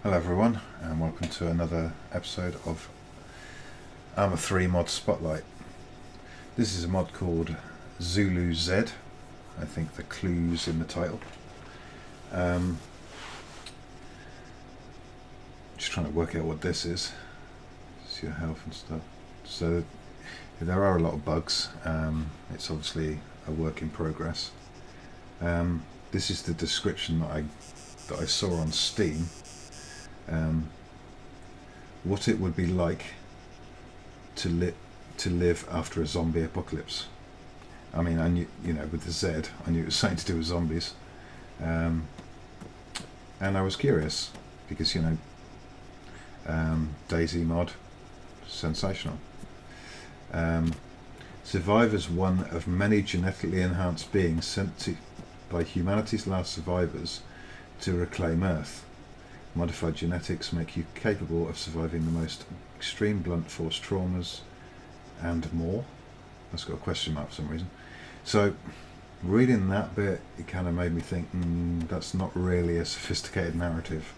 Hello everyone, and welcome to another episode of Arma 3 Mod Spotlight. This is a mod called Zulu Zed. I think the clue's in the title. Just trying to work out what this is. It's your health and stuff. So there are a lot of bugs. It's obviously a work in progress. This is the description that I saw on Steam. What it would be like to live after a zombie apocalypse. I mean, I knew, with the Z, I knew it was something to do with zombies, and I was curious because Daisy mod, sensational. Survivors, one of many genetically enhanced beings sent by humanity's last survivors to reclaim Earth. Modified genetics make you capable of surviving the most extreme blunt force traumas and more. That's got a question mark for some reason. So reading that bit, it kind of made me think, that's not really a sophisticated narrative.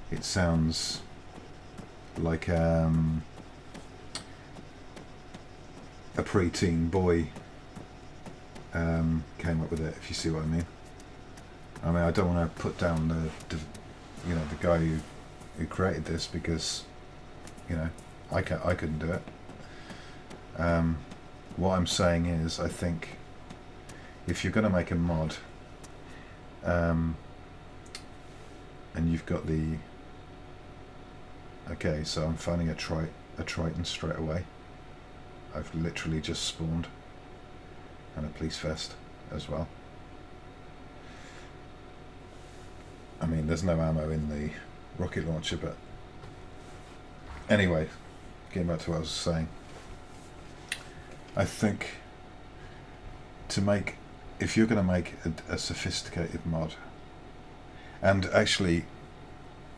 It sounds like a preteen boy came up with it, if you see what I mean. I don't want to put down the guy who created this, because I couldn't do it. What I'm saying is, I think if you're going to make a mod, and you've got the so I'm finding a Triton straight away. I've literally just spawned, and a police vest as well. I mean, there's no ammo in the rocket launcher, but anyway, getting back to what I was saying, I think if you're going to make a sophisticated mod, and actually,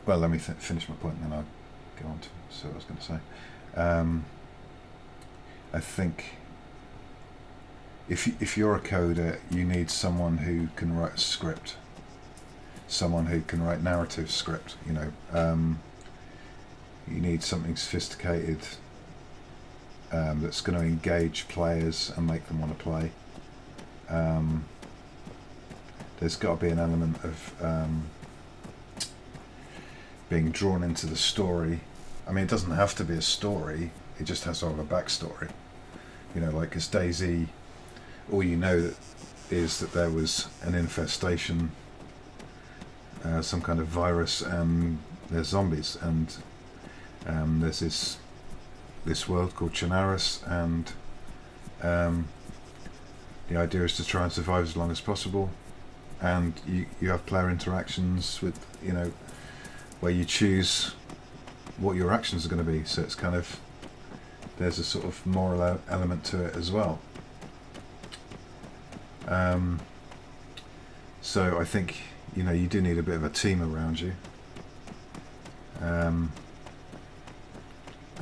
well, let me finish my point and then I'll go on to what I was going to say. I think if you're a coder, you need someone who can write a script. Someone who can write narrative script, you need something sophisticated that's going to engage players and make them want to play. There's got to be an element of being drawn into the story. I mean, it doesn't have to be a story, it just has to have a backstory. Like as Daisy, all you know is that there was an infestation, some kind of virus, and there's zombies, and there's this world called Chernarus, and the idea is to try and survive as long as possible, and you have player interactions with where you choose what your actions are going to be, so it's kind of, there's a sort of moral element to it as well. So I think you do need a bit of a team around you. I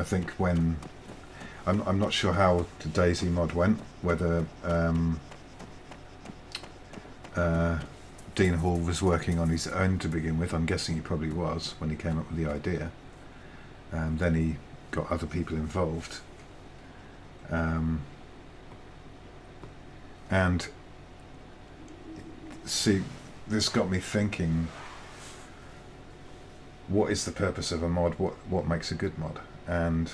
think when I'm not sure how the Daisy mod went, whether Dean Hall was working on his own to begin with. I'm guessing he probably was when he came up with the idea. Then he got other people involved, and see, this got me thinking, what is the purpose of a mod? What makes a good mod? And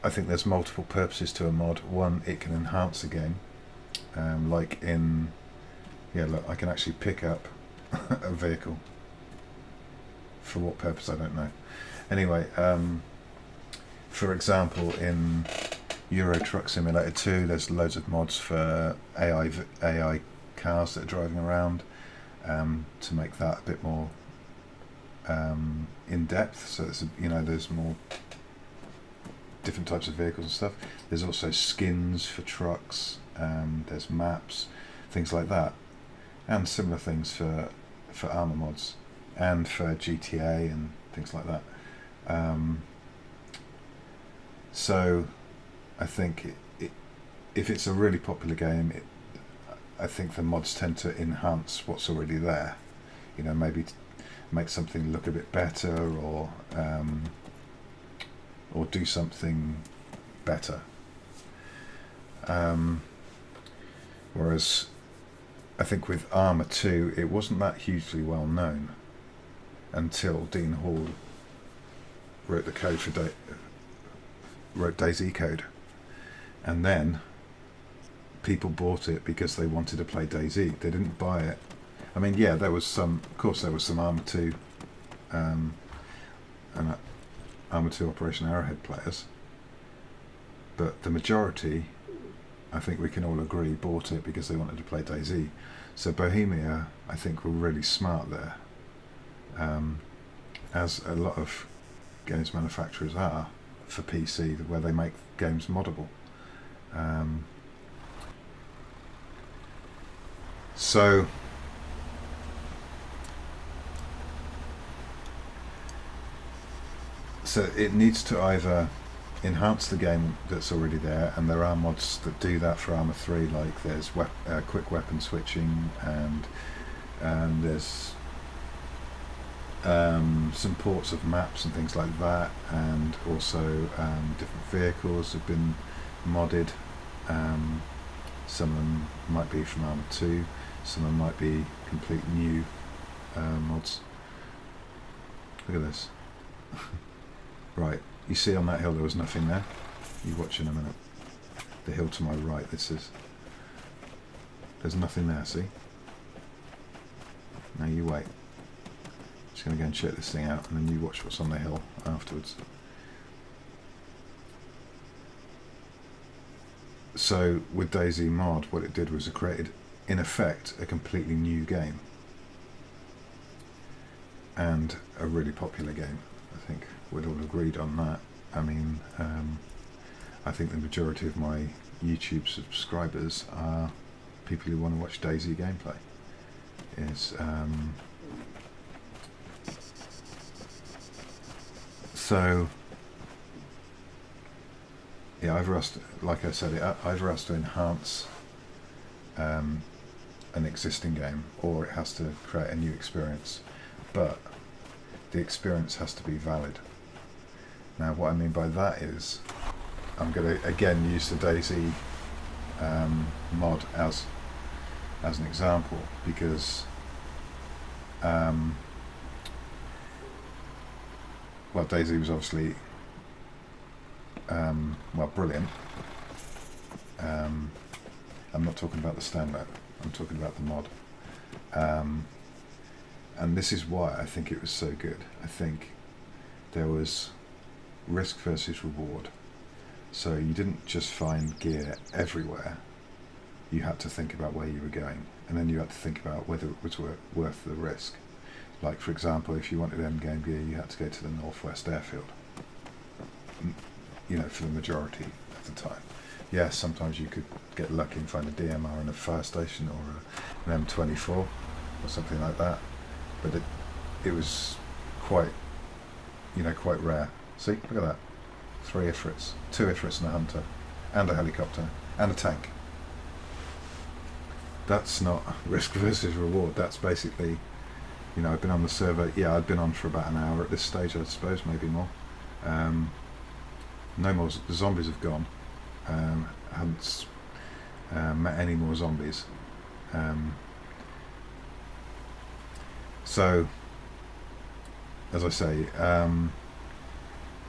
I think there's multiple purposes to a mod. One, it can enhance a game, like in, look, I can actually pick up a vehicle. For what purpose, I don't know. Anyway, for example, in Euro Truck Simulator 2, there's loads of mods for AI cars that are driving around, to make that a bit more in depth. So it's, there's more different types of vehicles and stuff. There's also skins for trucks, there's maps, things like that, and similar things for Arma mods and for GTA and things like that. So I think if it's a really popular game, I think the mods tend to enhance what's already there. Maybe make something look a bit better, or do something better. Whereas I think with Arma 2, it wasn't that hugely well known until Dean Hall wrote the code for wrote DayZ code, and then people bought it because they wanted to play DayZ. They didn't buy it. I mean, yeah, there was some. Of course, there was some Arma 2 and Arma 2 Operation Arrowhead players, but the majority, I think we can all agree, bought it because they wanted to play DayZ. So Bohemia, I think, were really smart there, as a lot of games manufacturers are for PC, where they make games moddable. So it needs to either enhance the game that's already there, and there are mods that do that for Arma 3, like there's quick weapon switching, and there's some ports of maps and things like that, and also different vehicles have been modded. Some of them might be from Arma 2, some of them might be complete new mods. Look at this. Right, you see on that hill there was nothing there. You watch in a minute. The hill to my right, there's nothing there, see? Now you wait. Just going to go and check this thing out, and then you watch what's on the hill afterwards. So with DayZ mod, what it did was it created, in effect, a completely new game, and a really popular game. I think we'd all agreed on that. I mean, I think the majority of my YouTube subscribers are people who want to watch DayZ gameplay. So yeah, either has to, like I said, it either has to enhance an existing game, or it has to create a new experience, but the experience has to be valid. Now what I mean by that is, I'm going to again use the DayZ mod as an example, because well, DayZ was obviously brilliant. I'm not talking about the standard, I'm talking about the mod. And this is why I think it was so good. I think there was risk versus reward. So you didn't just find gear everywhere. You had to think about where you were going, and then you had to think about whether it was worth the risk. Like, for example, if you wanted endgame gear, you had to go to the Northwest Airfield, you know, for the majority of the time. Yes, sometimes you could get lucky and find a DMR in a fire station, or an M24 or something like that, but it was quite rare. See, look at that. 3 Ifrits, 2 Ifrits and a Hunter, and a helicopter, and a tank. That's not risk versus reward. That's basically, you know, I've been on the server, yeah, I'd been on for about an hour at this stage, I suppose, maybe more. No more, the zombies have gone. Haven't met any more zombies. So, as I say,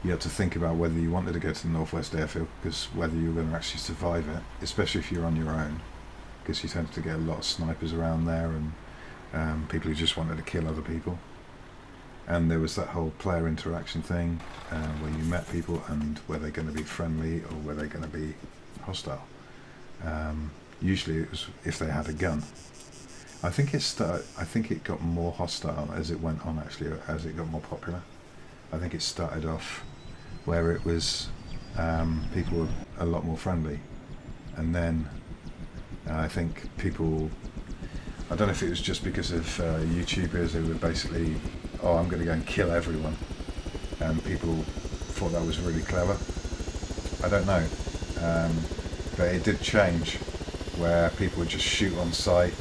you had to think about whether you wanted to go to the Northwest Airfield, because whether you were going to actually survive it, especially if you're on your own, because you tended to get a lot of snipers around there, and people who just wanted to kill other people. And there was that whole player interaction thing, where you met people, and were they going to be friendly or were they going to be hostile. Usually it was if they had a gun. I think it got more hostile as it went on, actually, as it got more popular. I think it started off where it was people were a lot more friendly, and then I think people, I don't know if it was just because of YouTubers who were basically, oh, I'm going to go and kill everyone, and people thought that was really clever. I don't know, but it did change where people would just shoot on sight.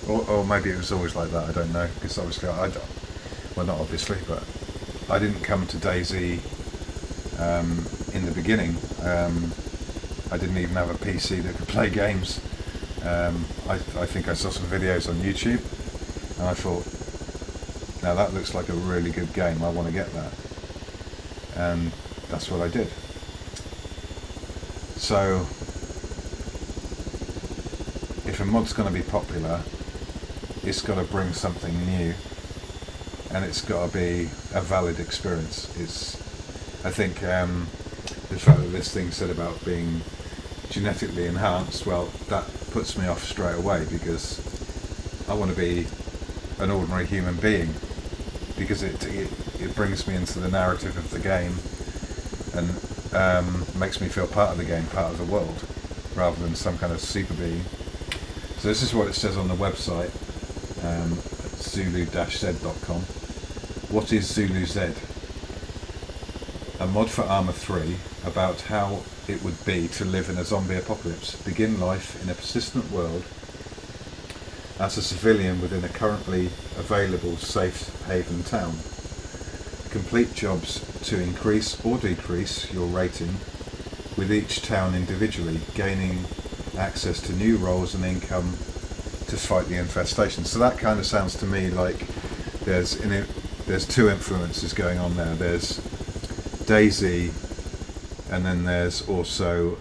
Or maybe it was always like that, I don't know, because obviously well, not obviously, but I didn't come to DayZ in the beginning. I didn't even have a PC that could play games. I think I saw some videos on YouTube and I thought, now that looks like a really good game, I want to get that. And that's what I did. So if a mod's going to be popular, it's got to bring something new, and it's got to be a valid experience. I think the fact that this thing said about being genetically enhanced, well, that puts me off straight away, because I want to be an ordinary human being, because it brings me into the narrative of the game and makes me feel part of the game, part of the world, rather than some kind of super being. So this is what it says on the website, Zulu-Zed.com. What is Zulu Zed? A mod for Arma 3 about how it would be to live in a zombie apocalypse. Begin life in a persistent world as a civilian within a currently available safe haven town. Complete jobs to increase or decrease your rating with each town individually, gaining access to new roles and income to fight the infestation. So that kind of sounds to me like there's two influences going on there. There's DayZ, and then there's also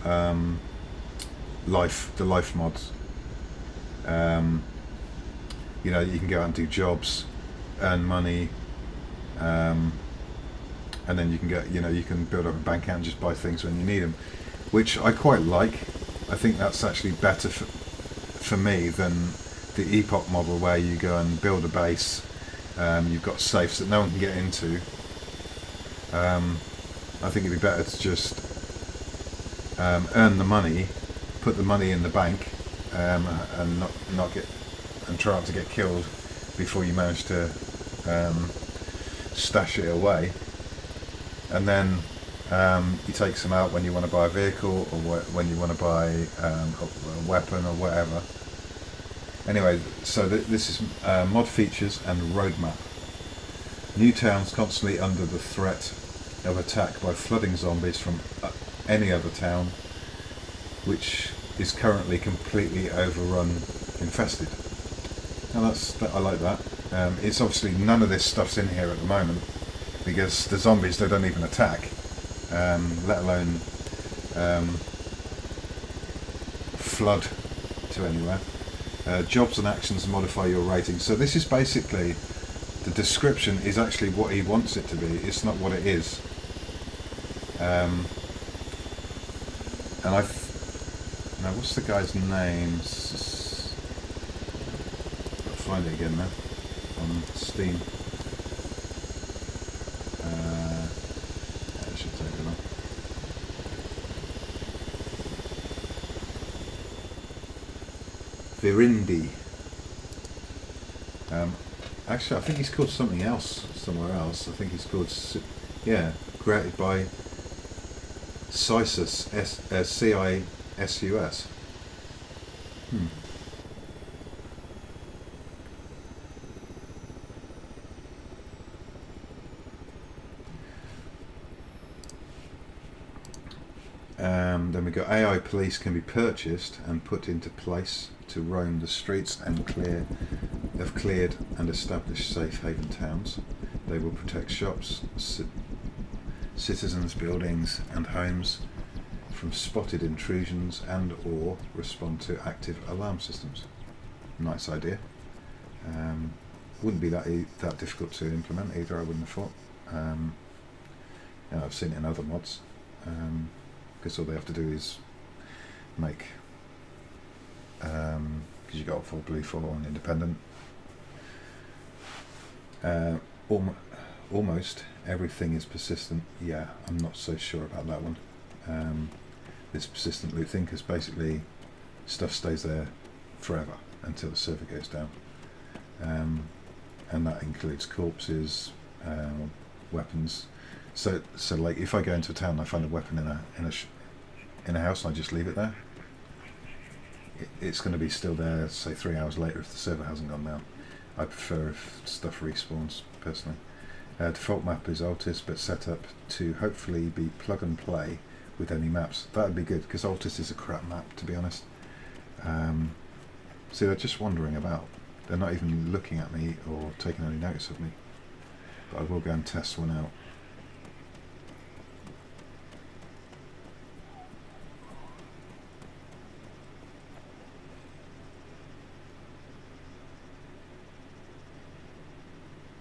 the life mods. You know, you can go out and do jobs, earn money, and then you can you can build up a bank account and just buy things when you need them, which I quite like. I think that's actually better for me than the Epoch model, where you go and build a base, you've got safes that no one can get into. I think it'd be better to just earn the money, put the money in the bank, and not get, and try not to get killed before you manage to stash it away, and then you take some out when you want to buy a vehicle, or when you want to buy a weapon or whatever. Anyway, so this is mod features and roadmap. New towns constantly under the threat of attack by flooding zombies from any other town, which is currently completely overrun, infested. Now I like that. It's obviously none of this stuff's in here at the moment, because the zombies, they don't even attack, let alone flood to anywhere. Jobs and actions modify your rating. So this is basically, the description is actually what he wants it to be. It's not what it is. And now what's the guy's name? I'll find it again now on Steam. It should take it on. Virindi. Actually, I think he's called something else somewhere else. I think he's called, created by Titus, CISUS. Then we got AI police can be purchased and put into place to roam the streets and cleared and established safe haven towns. They will protect shops, citizens, buildings and homes from spotted intrusions and or respond to active alarm systems. Nice idea. Wouldn't be that difficult to implement either, I wouldn't have thought. I've seen it in other mods, because all they have to do is make, because you got for blue, for and independent. Almost everything is persistent. Yeah, I'm not so sure about that one. This persistent loot thing, because basically stuff stays there forever until the server goes down, and that includes corpses, weapons. So like if I go into a town and I find a weapon in a house and I just leave it there, it's going to be still there, say 3 hours later if the server hasn't gone down. I prefer if stuff respawns, personally. Default map is Altis, but set up to hopefully be plug and play with any maps. That would be good, because Altis is a crap map, to be honest. See, they're just wandering about. They're not even looking at me or taking any notice of me. But I will go and test one out.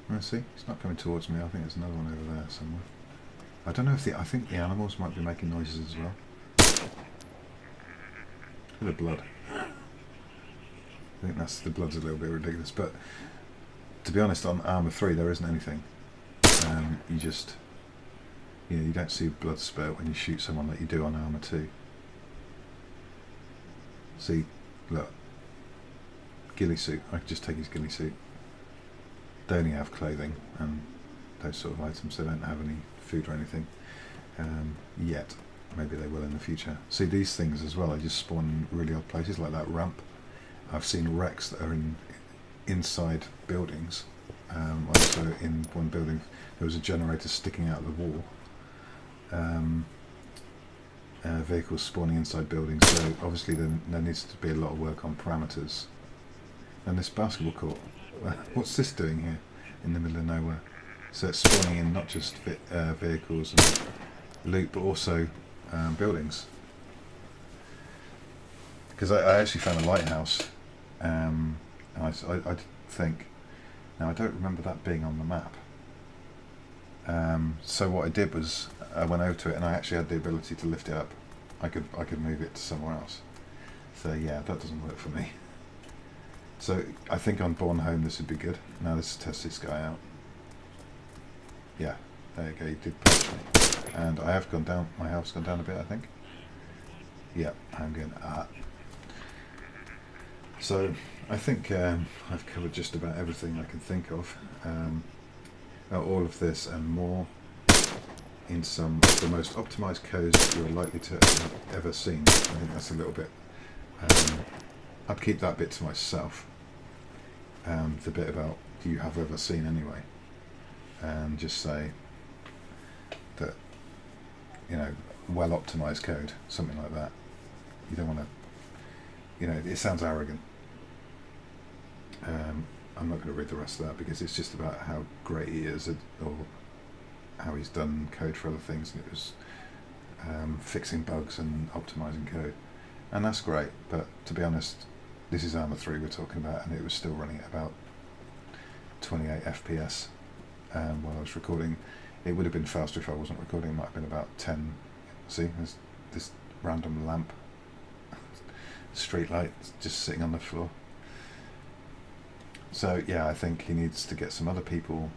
Let's see, it's not coming towards me. I think there's another one over there somewhere. I don't know if I think the animals might be making noises as well. Look at the blood. I think the blood's a little bit ridiculous, but to be honest, on Arma 3 there isn't anything. You don't see blood spurt when you shoot someone like you do on Arma 2. See, look, ghillie suit. I could just take his ghillie suit. They only have clothing and those sort of items. They don't have any food or anything yet. Maybe they will in the future. See, these things as well, they just spawn in really odd places, like that ramp. I've seen wrecks that are inside buildings. Also in one building there was a generator sticking out of the wall. Vehicles spawning inside buildings, so obviously there needs to be a lot of work on parameters. And this basketball court, what's this doing here in the middle of nowhere? So it's spawning in not just vehicles and loot, but also buildings. Because I actually found a lighthouse, and I think, now I don't remember that being on the map. So what I did was I went over to it, and I actually had the ability to lift it up. I could move it to somewhere else. So yeah, that doesn't work for me. So I think on Born Home this would be good. Now let's test this guy out. Yeah, there you go, he did punch me. And I have gone down, my health's gone down a bit, I think. Yeah, I'm going, So I think I've covered just about everything I can think of. All of this and more in some of the most optimised codes you're likely to have ever seen. I think that's a little bit, I'd keep that bit to myself. The bit about you have ever seen anyway, and just say that, well optimized code, something like that. You don't want to, it sounds arrogant. I'm not going to read the rest of that because it's just about how great he is, or how he's done code for other things, and it was fixing bugs and optimizing code, and that's great. But to be honest, this is Arma 3 we're talking about, and it was still running at about 28 FPS while I was recording. It would have been faster if I wasn't recording. It might have been about 10. See, there's this random lamp, street light just sitting on the floor. So yeah, I think he needs to get some other people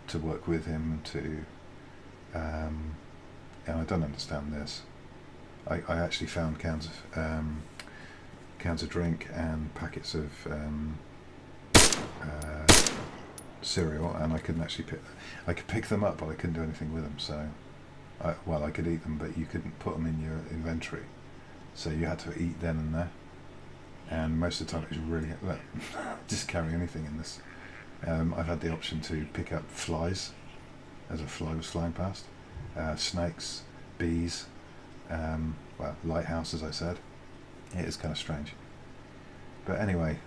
to work with him to, and I don't understand this. I actually found cans of drink and packets of cereal, and I couldn't actually I could pick them up, but I couldn't do anything with them. So, I could eat them, but you couldn't put them in your inventory. So you had to eat then and there. And most of the time it was really just carry anything in this. I've had the option to pick up flies as a fly was flying past, snakes, bees, lighthouse, as I said. It is kind of strange. But anyway,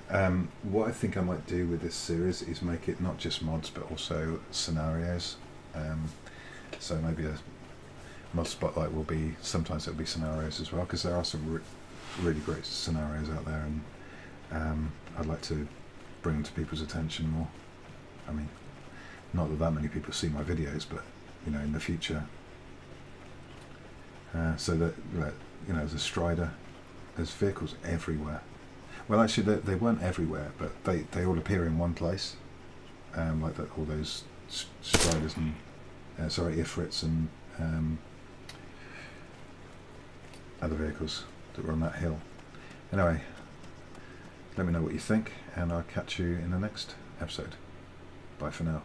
what I think I might do with this series is make it not just mods but also scenarios. So maybe a mod spotlight will be, sometimes it'll be scenarios as well, because there are some really great scenarios out there, and I'd like to bring them to people's attention more. I mean, not that many people see my videos, but in the future. So that there's a Strider, there's vehicles everywhere. Well, actually, they weren't everywhere, but they all appear in one place, like all those Striders and Ifrits and other vehicles that were on that hill. Anyway, let me know what you think, and I'll catch you in the next episode. Bye for now.